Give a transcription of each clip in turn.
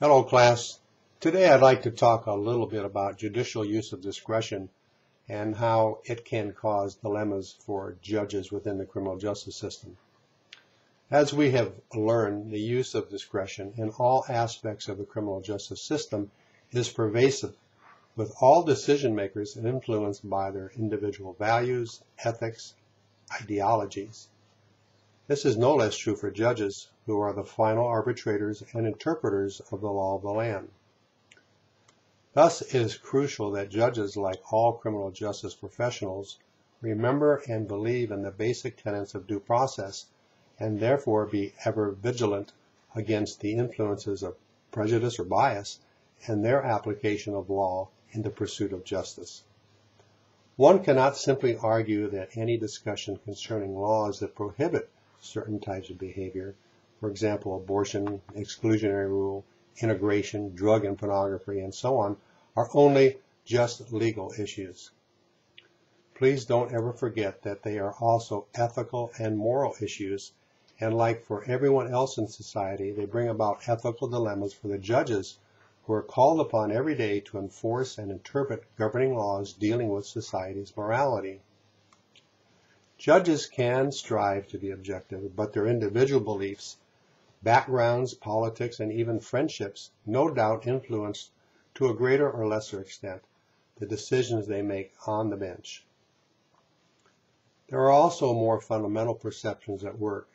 Hello class. Today I'd like to talk a little bit about judicial use of discretion and how it can cause dilemmas for judges within the criminal justice system. As we have learned, the use of discretion in all aspects of the criminal justice system is pervasive, with all decision makers influenced by their individual values, ethics, ideologies. This is no less true for judges, who are the final arbitrators and interpreters of the law of the land. Thus, it is crucial that judges, like all criminal justice professionals, remember and believe in the basic tenets of due process, and therefore be ever vigilant against the influences of prejudice or bias and their application of law in the pursuit of justice. One cannot simply argue that any discussion concerning laws that prohibit certain types of behavior, for example, abortion, exclusionary rule, integration, drug and pornography, and so on, are only just legal issues. Please don't ever forget that they are also ethical and moral issues, and like for everyone else in society, they bring about ethical dilemmas for the judges who are called upon every day to enforce and interpret governing laws dealing with society's morality. Judges can strive to be objective, but their individual beliefs, backgrounds, politics, and even friendships no doubt influence to a greater or lesser extent the decisions they make on the bench. There are also more fundamental perceptions at work,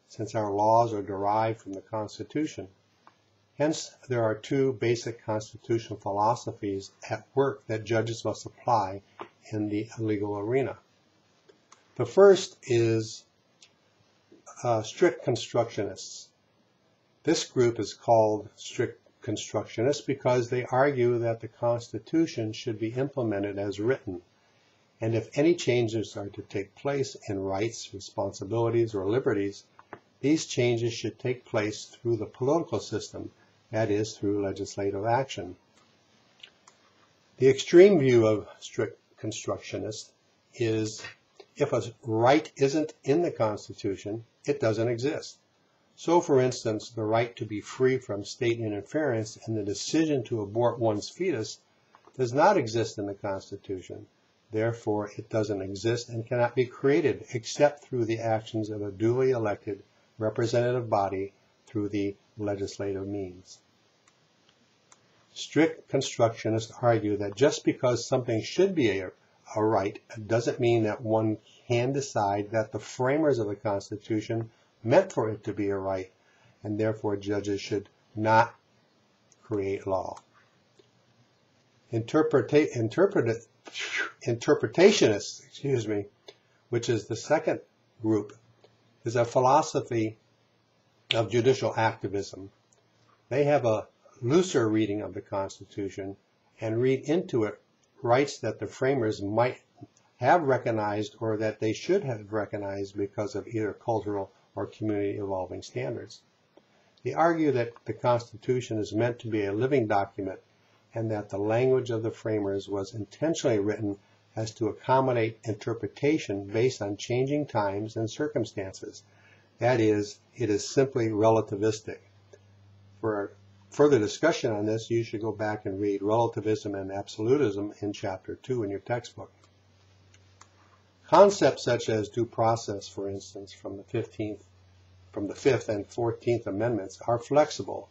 since our laws are derived from the Constitution. Hence, there are two basic constitutional philosophies at work that judges must apply in the legal arena. The first is strict constructionists. This group is called strict constructionists because they argue that the Constitution should be implemented as written, and if any changes are to take place in rights, responsibilities, or liberties, these changes should take place through the political system, that is, through legislative action. The extreme view of strict constructionists is if a right isn't in the Constitution, it doesn't exist. So, for instance, the right to be free from state interference in the decision to abort one's fetus does not exist in the Constitution. Therefore, it doesn't exist and cannot be created except through the actions of a duly elected representative body through the legislative means. Strict constructionists argue that just because something should be a right doesn't mean that one can decide that the framers of the Constitution meant for it to be a right, and therefore judges should not create law. Interpretationists, which is the second group, is a philosophy of judicial activism. They have a looser reading of the Constitution and read into it rights that the framers might have recognized or that they should have recognized because of either cultural or community evolving standards. They argue that the Constitution is meant to be a living document and that the language of the framers was intentionally written as to accommodate interpretation based on changing times and circumstances. That is, it is simply relativistic. For further discussion on this, you should go back and read Relativism and Absolutism in Chapter 2 in your textbook. Concepts such as due process, for instance, from the 5th and 14th Amendments are flexible,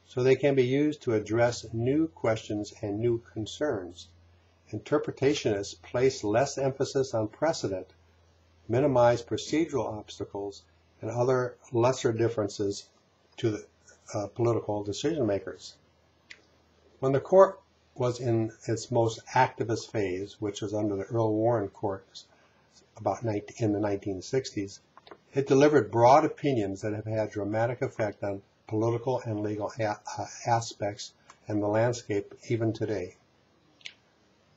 so they can be used to address new questions and new concerns. Interpretationists place less emphasis on precedent, minimize procedural obstacles, and other lesser differences to the political decision makers. When the court was in its most activist phase, which was under the Earl Warren courts in the 1960s, it delivered broad opinions that have had dramatic effect on political and legal aspects and the landscape even today.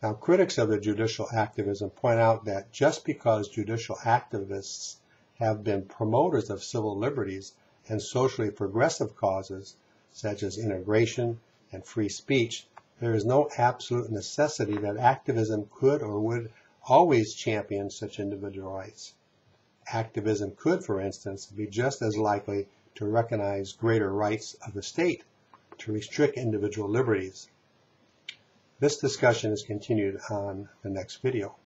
Now, critics of the judicial activism point out that just because judicial activists have been promoters of civil liberties and socially progressive causes, such as integration and free speech, there is no absolute necessity that activism could or would always champion such individual rights. Activism could, for instance, be just as likely to recognize greater rights of the state to restrict individual liberties. This discussion is continued on the next video.